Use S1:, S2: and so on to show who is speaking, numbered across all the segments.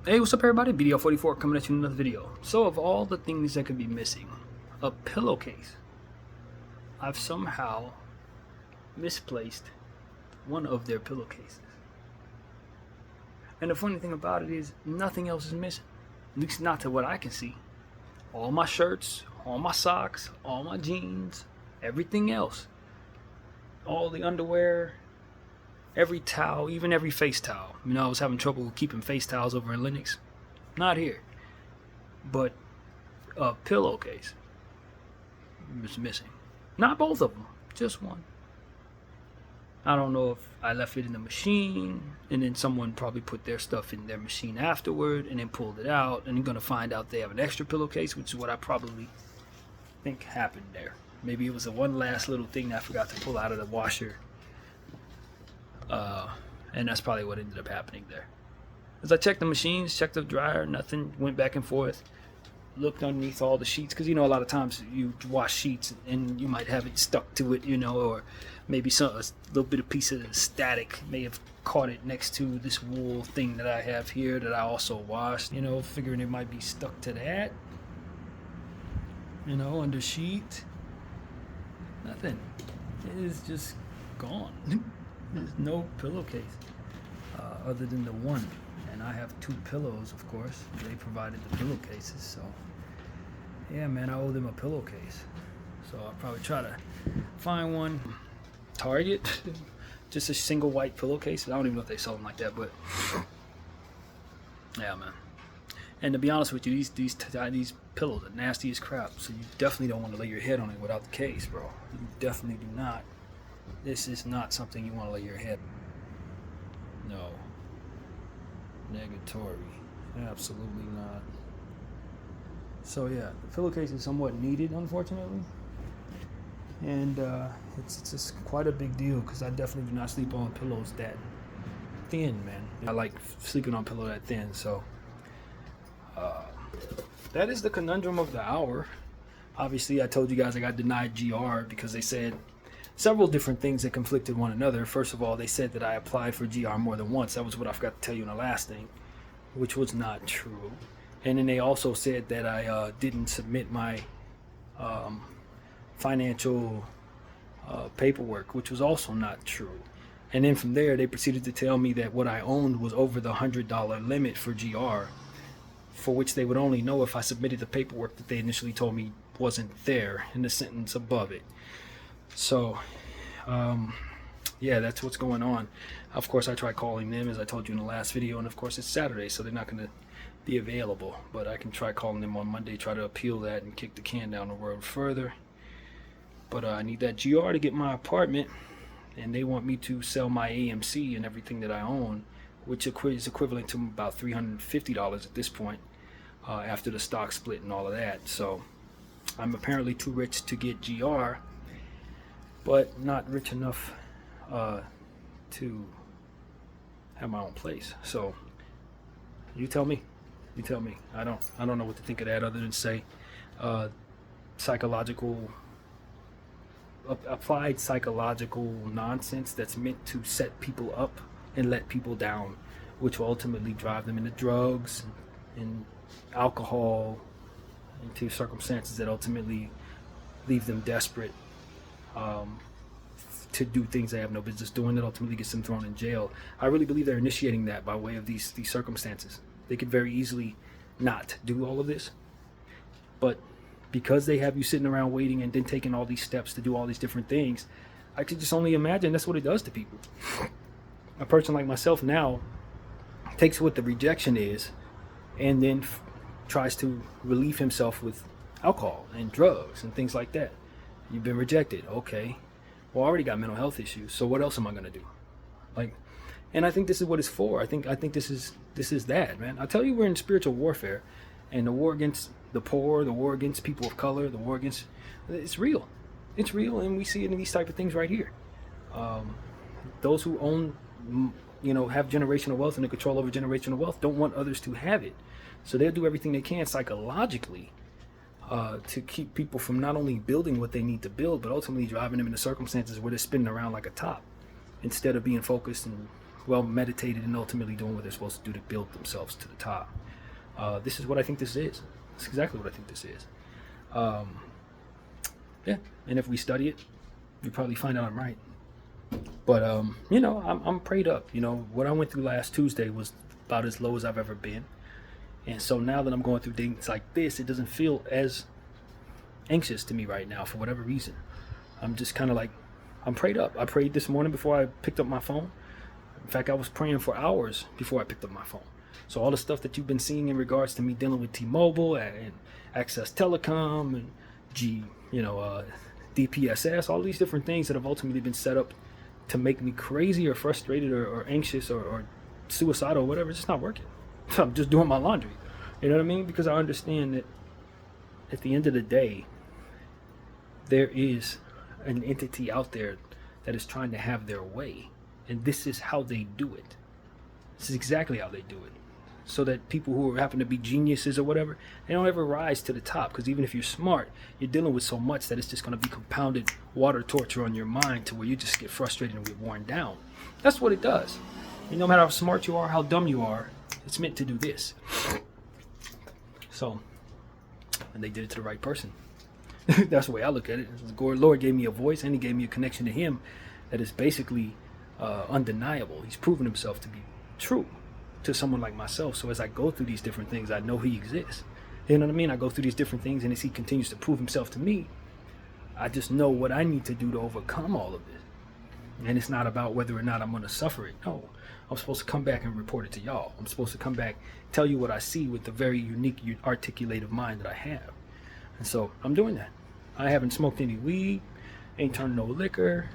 S1: Hey, what's up everybody? BDF 44 coming at you in another video. So of all the things that could be missing, a pillowcase. I've somehow misplaced one of their pillowcases. And the funny thing about it is nothing else is missing. At least not to what I can see. All my shirts, all my socks, all my jeans, everything else. All the underwear, every towel, even every face towel. You know, I was having trouble keeping face towels over in Linux. Not here. But a pillowcase was missing. Not both of them, just one. I don't know if I left it in the machine and then someone probably put their stuff in their machine afterward and then pulled it out, and you're going to find out they have an extra pillowcase, which is what I probably think happened there. Maybe it was a one last little thing that I forgot to pull out of the washer. And that's probably what ended up happening there. As I checked the machines, checked the dryer, nothing, went back and forth, looked underneath all the sheets, because you know a lot of times you wash sheets and you might have it stuck to it, you know, or maybe a little bit of piece of static may have caught it next to this wool thing that I have here that I also washed, you know, figuring it might be stuck to that, you know, under sheet. Nothing. It is just gone. There's no pillowcase other than the one, and I have two pillows, of course. They provided the pillowcases, so yeah, man, I owe them a pillowcase. So I'll probably try to find one. Target, just a single white pillowcase. I don't even know if they sell them like that, but yeah, man. And to be honest with you, these pillows are nasty as crap. So you definitely don't want to lay your head on it without the case, bro. You definitely do not. This is not something you want to lay your head. No. Negatory. Absolutely not. So yeah, the pillowcase is somewhat needed, unfortunately. And it's just quite a big deal because I definitely do not sleep on pillows that thin, man. I like sleeping on pillow that thin, so that is the conundrum of the hour. Obviously, I told you guys I got denied GR because they said several different things that conflicted one another. First of all, they said that I applied for GR more than once. That was what I forgot to tell you in the last thing, which was not true. And then they also said that I didn't submit my financial paperwork, which was also not true. And then from there, they proceeded to tell me that what I owned was over the $100 limit for GR, for which they would only know if I submitted the paperwork that they initially told me wasn't there in the sentence above it. So, yeah, that's what's going on. Of course, I tried calling them, as I told you in the last video, and of course it's Saturday, so they're not going to be available. But I can try calling them on Monday, try to appeal that and kick the can down the road further. But I need that GR to get my apartment, and they want me to sell my AMC and everything that I own, which is equivalent to about $350 at this point, after the stock split and all of that. So I'm apparently too rich to get GR, but not rich enough to have my own place. So you tell me. You tell me. I don't know what to think of that other than say applied psychological nonsense that's meant to set people up and let people down, which will ultimately drive them into drugs and alcohol, into circumstances that ultimately leave them desperate to do things they have no business doing, that ultimately gets them thrown in jail. I really believe they're initiating that by way of these circumstances. They could very easily not do all of this, but because they have you sitting around waiting and then taking all these steps to do all these different things, I could just only imagine that's what it does to people. A person like myself now takes what the rejection is and then tries to relieve himself with alcohol and drugs and things like that. You've been rejected. Okay. Well, I already got mental health issues, so what else am I going to do? And I think this is what it's for. I think this is that, man. I tell you, we're in spiritual warfare, and the war against the poor, the war against people of color, the war against, it's real. It's real, and we see it in these type of things right here. Those who own, have generational wealth and the control over generational wealth don't want others to have it. So they'll do everything they can psychologically to keep people from not only building what they need to build, but ultimately driving them into circumstances where they're spinning around like a top instead of being focused and well meditated and ultimately doing what they're supposed to do to build themselves to the top. This is what I think this is. It's exactly what I think this is. Yeah, and if we study it, we probably find out I'm right. But I'm prayed up. What I went through last Tuesday was about as low as I've ever been, and so now that I'm going through things like this, it doesn't feel as anxious to me right now for whatever reason. I'm just kind of like, I'm prayed up. I prayed this morning before I picked up my phone. In fact, I was praying for hours before I picked up my phone. So all the stuff that you've been seeing in regards to me dealing with T-Mobile and Access Telecom and DPSS, all these different things that have ultimately been set up to make me crazy or frustrated or anxious or suicidal or whatever, it's just not working. I'm just doing my laundry. You know what I mean? Because I understand that at the end of the day, there is an entity out there that is trying to have their way. And this is how they do it. This is exactly how they do it. So that people who happen to be geniuses or whatever, they don't ever rise to the top. Because even if you're smart, you're dealing with so much that it's just going to be compounded water torture on your mind to where you just get frustrated and get worn down. That's what it does. And no matter how smart you are, how dumb you are, it's meant to do this. So, and they did it to the right person. That's the way I look at it. The Lord gave me a voice and he gave me a connection to him that is basically undeniable. He's proven himself to be true to someone like myself. So as I go through these different things, I know he exists. You know what I mean? I go through these different things, and as he continues to prove himself to me, I just know what I need to do to overcome all of this. And it's not about whether or not I'm going to suffer it. No, I'm supposed to come back and report it to y'all. I'm supposed to come back, tell you what I see with the very unique, articulative mind that I have. And so I'm doing that. I haven't smoked any weed, ain't turned no liquor,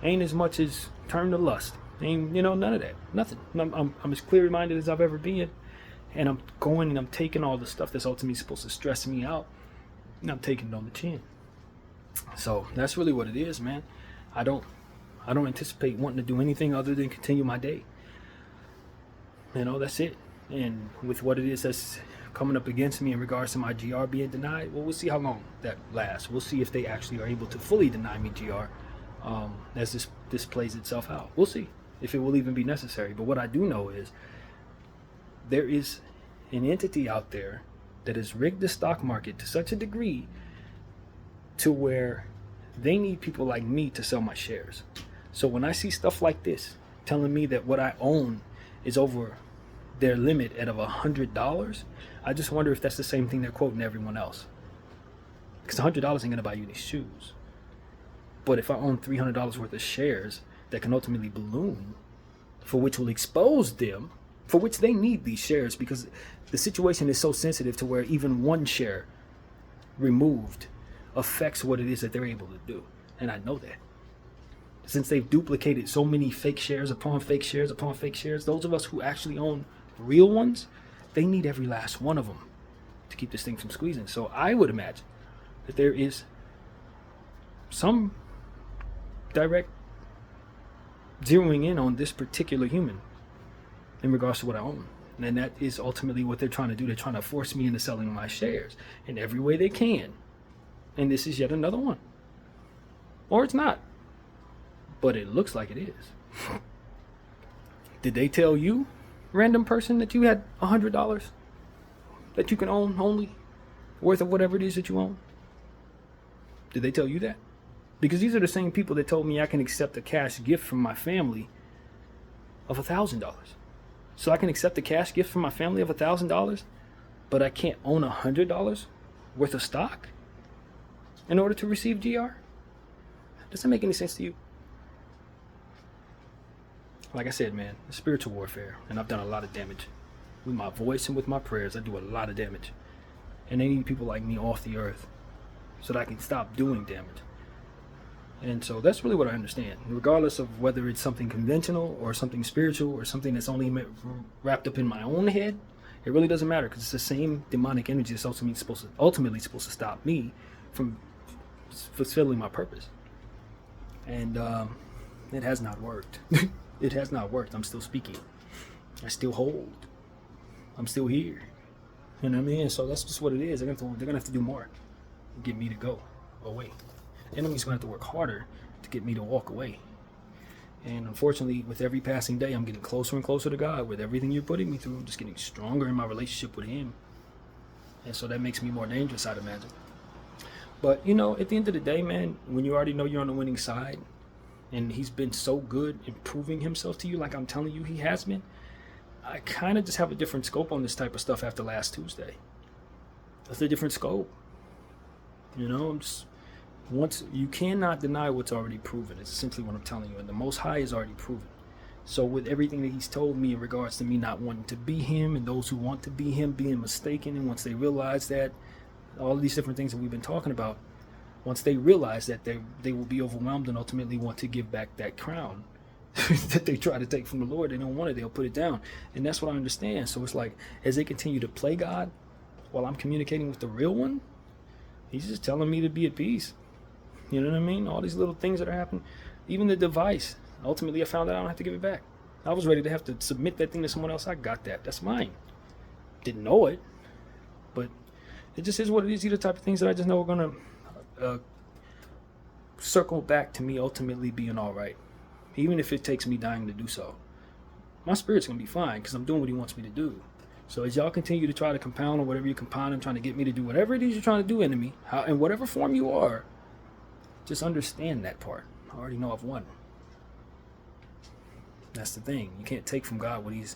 S1: ain't as much as turned to lust. Ain't, none of that. Nothing. I'm as clear-minded as I've ever been. And I'm going and I'm taking all the stuff that's ultimately supposed to stress me out, and I'm taking it on the chin. So that's really what it is, man. I don't anticipate wanting to do anything other than continue my day. That's it. And with what it is that's coming up against me in regards to my GR being denied, well, we'll see how long that lasts. We'll see if they actually are able to fully deny me GR as this plays itself out. We'll see if it will even be necessary. But what I do know is there is an entity out there that has rigged the stock market to such a degree to where they need people like me to sell my shares. So when I see stuff like this telling me that what I own is over their limit at of $100, I just wonder if that's the same thing they're quoting everyone else. Because $100 ain't gonna buy you any shoes. But if I own $300 worth of shares that can ultimately balloon, for which will expose them, for which they need these shares, because the situation is so sensitive to where even one share removed affects what it is that they're able to do. And I know that. Since they've duplicated so many fake shares upon fake shares upon fake shares, those of us who actually own real ones, they need every last one of them to keep this thing from squeezing. So I would imagine that there is some direct zeroing in on this particular human in regards to what I own. And that is ultimately what they're trying to do. They're trying to force me into selling my shares in every way they can. And this is yet another one. Or it's not. But it looks like it is. Did they tell you, random person, that you had $100 that you can own only, worth of whatever it is that you own? Did they tell you that? Because these are the same people that told me I can accept a cash gift from my family of $1,000. So I can accept a cash gift from my family of $1,000, but I can't own $100 worth of stock in order to receive GR? Does that make any sense to you? Like I said, man, it's spiritual warfare, and I've done a lot of damage. With my voice and with my prayers, I do a lot of damage. And they need people like me off the earth so that I can stop doing damage. And so that's really what I understand. Regardless of whether it's something conventional or something spiritual or something that's only wrapped up in my own head, it really doesn't matter, because it's the same demonic energy that's ultimately supposed to stop me from fulfilling my purpose. And it has not worked. It has not worked. I'm still speaking. I still hold. I'm still here. You know what I mean? So that's just what it is. They're gonna have to do more to get me to go away. The enemy's gonna have to work harder to get me to walk away. And unfortunately, with every passing day, I'm getting closer and closer to God. With everything you're putting me through, I'm just getting stronger in my relationship with Him. And so that makes me more dangerous, I'd imagine. But, at the end of the day, man, when you already know you're on the winning side, and He's been so good in proving Himself to you, like I'm telling you He has been, I kind of just have a different scope on this type of stuff after last Tuesday. That's a different scope. Once you cannot deny what's already proven. It's simply what I'm telling you. And the Most High is already proven. So with everything that He's told me in regards to me not wanting to be Him, and those who want to be Him being mistaken, and once they realize that, all of these different things that we've been talking about, once they realize that they will be overwhelmed and ultimately want to give back that crown that they try to take from the Lord, they don't want it, they'll put it down. And that's what I understand. So it's like, as they continue to play God while I'm communicating with the real one, He's just telling me to be at peace. You know what I mean? All these little things that are happening. Even the device. Ultimately, I found out I don't have to give it back. I was ready to have to submit that thing to someone else. I got that. That's mine. Didn't know it. But it just is what it is. These are the type of things that I just know are going to circle back to me ultimately being all right. Even if it takes me dying to do so. My spirit's going to be fine because I'm doing what He wants me to do. So as y'all continue to try to compound on whatever you're compounding, trying to get me to do whatever it is you're trying to do, enemy, in whatever form you are, just understand that part. I already know I've won. That's the thing. You can't take from God what He's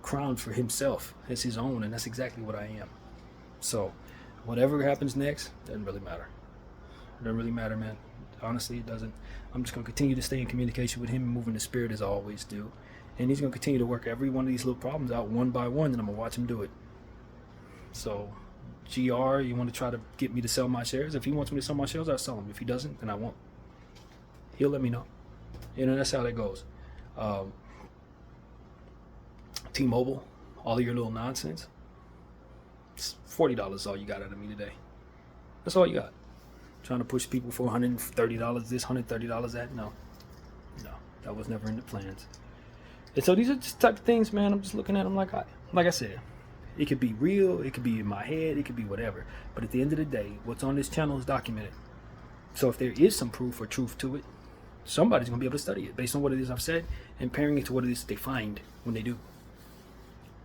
S1: crowned for Himself as His own, and that's exactly what I am. So, whatever happens next, doesn't really matter. It doesn't really matter, man. Honestly, it doesn't. I'm just going to continue to stay in communication with Him and move in the Spirit as I always do. And He's going to continue to work every one of these little problems out one by one, and I'm going to watch Him do it. So, GR, you want to try to get me to sell my shares? If He wants me to sell my shares, I'll sell them. If He doesn't, then I won't. He'll let me know. That's how that goes. T-Mobile, all of your little nonsense. It's $40 is all you got out of me today. That's all you got. Trying to push people for $130 this, $130 that. No, that was never in the plans. And so these are just type of things, man. I'm just looking at them like I said. It could be real, it could be in my head, it could be whatever. But at the end of the day, what's on this channel is documented. So if there is some proof or truth to it, somebody's going to be able to study it based on what it is I've said and pairing it to what it is they find when they do.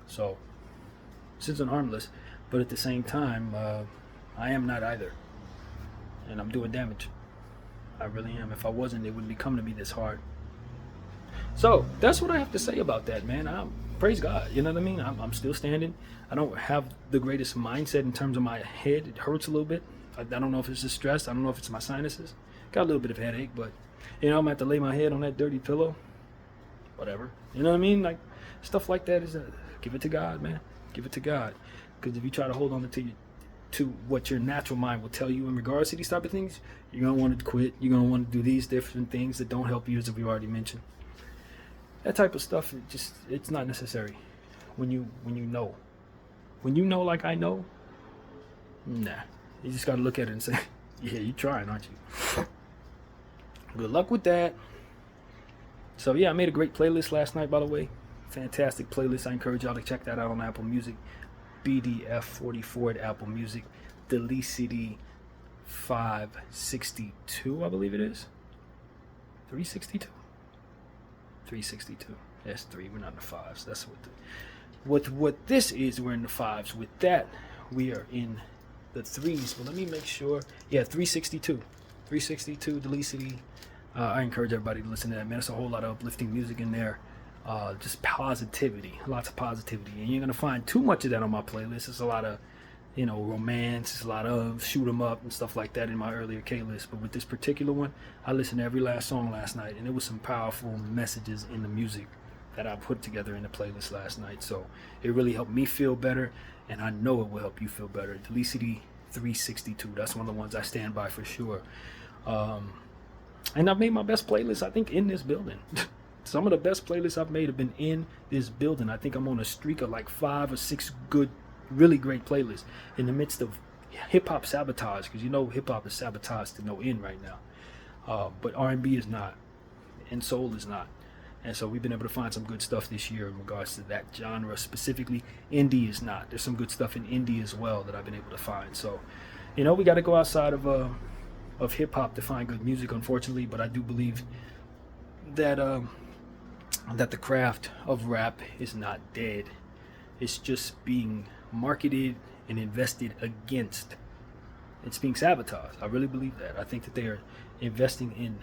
S1: So, this isn't harmless, but at the same time, I am not either. And I'm doing damage. I really am. If I wasn't, it wouldn't be coming to me this hard. So, that's what I have to say about that, man. Praise God. You know what I mean? I'm still standing. I don't have the greatest mindset in terms of my head. It hurts a little bit. I don't know if it's the stress. I don't know if it's my sinuses. Got a little bit of headache, but I'm gonna have to lay my head on that dirty pillow. Whatever. You know what I mean? Like, stuff like that is give it to God, man. Give it to God. Because if you try to hold on to what your natural mind will tell you in regards to these type of things, you're gonna want to quit. You're gonna want to do these different things that don't help you, as we already mentioned. That type of stuff, it's not necessary. When you know like I know, nah. You just gotta look at it and say, yeah, you're trying, aren't you? Good luck with that. So yeah, I made a great playlist last night, by the way. Fantastic playlist. I encourage y'all to check that out on Apple Music. BDF 44 at Apple Music. Delicity 562, I believe it is. 362? 362. That's 3. We're not in the 5s. That's what this is. We're in the 5s. With that, we are in the 3s. But let me make sure. Yeah, 362. 362 Delicity. I encourage everybody to listen to that, man. There's a whole lot of uplifting music in there. Just positivity. Lots of positivity. And you're going to find too much of that on my playlist. There's a lot of, romance. There's a lot of shoot 'em up and stuff like that in my earlier K-list. But with this particular one, I listened to every last song last night. And there was some powerful messages in the music that I put together in the playlist last night. So it really helped me feel better. And I know it will help you feel better. Delicity 362. That's one of the ones I stand by for sure. And I've made my best playlist, I think, in this building. Some of the best playlists I've made have been in this building. I think I'm on a streak of like 5 or 6 good, really great playlists in the midst of hip-hop sabotage, because hip-hop is sabotaged to no end right now. But R&B is not, and soul is not. And so we've been able to find some good stuff this year in regards to that genre specifically. Indie is not. There's some good stuff in indie as well that I've been able to find. So, we got to go outside of hip-hop to find good music, unfortunately, but I do believe that that the craft of rap is not dead. It's just being marketed and invested against. It's being sabotaged. I really believe that. I think that they are investing in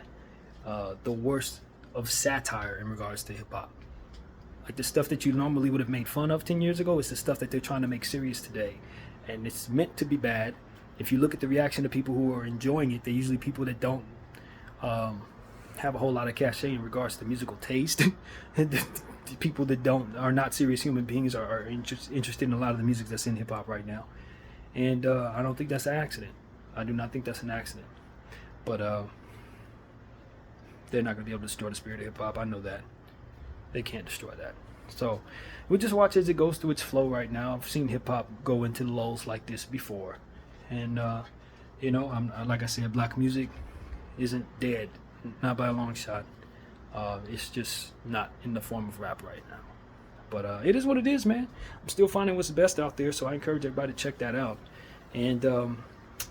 S1: the worst of satire in regards to hip hop. Like the stuff that you normally would have made fun of 10 years ago is the stuff that they're trying to make serious today. And it's meant to be bad. If you look at the reaction to people who are enjoying it, they're usually people that don't have a whole lot of cachet in regards to musical taste. The people that are not serious human beings are interested in a lot of the music that's in hip hop right now. And I don't think that's an accident. I do not think that's an accident. But they're not going to be able to destroy the spirit of hip hop. I know that. They can't destroy that. So we'll just watch as it goes through its flow right now. I've seen hip hop go into lulls like this before. And, you know, like I said, black music isn't dead. Not by a long shot. It's just not in the form of rap right now. But it is what it is, man. I'm still finding what's best out there, so I encourage everybody to check that out. And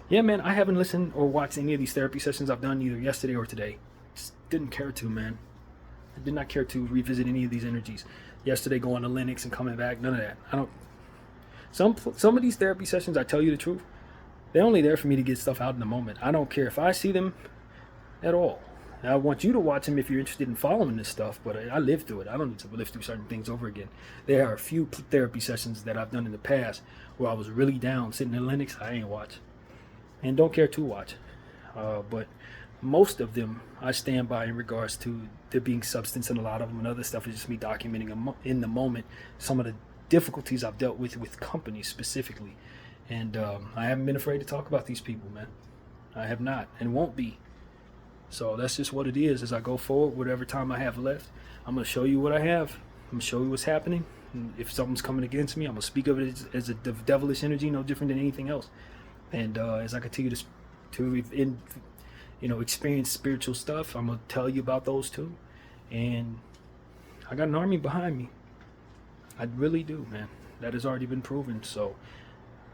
S1: yeah, man, I haven't listened or watched any of these therapy sessions I've done either yesterday or today. Just didn't care to, man. I did not care to revisit any of these energies. Yesterday, going to Linux and coming back, none of that. I don't. Some of these therapy sessions, I tell you the truth, they're only there for me to get stuff out in the moment. I don't care if I see them at all. I want you to watch them if you're interested in following this stuff, but I lived through it. I don't need to live through certain things over again. There are a few therapy sessions that I've done in the past where I was really down, sitting in Linux, I ain't watch. And don't care to watch. But most of them I stand by in regards to there being substance in a lot of them, and other stuff is just me documenting in the moment some of the difficulties I've dealt with companies specifically. And I haven't been afraid to talk about these people, man. I have not, and won't be. So that's just what it is. As I go forward, whatever time I have left, I'm going to show you what I have. I'm going to show you what's happening. And if something's coming against me, I'm going to speak of it as a devilish energy, no different than anything else. And as I continue to experience spiritual stuff, I'm going to tell you about those too. And I got an army behind me. I really do, man. That has already been proven. So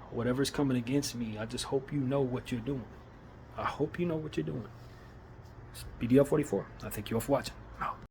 S1: whatever's coming against me, I just hope you know what you're doing. I hope you know what you're doing. BDF 44. I thank you all for watching.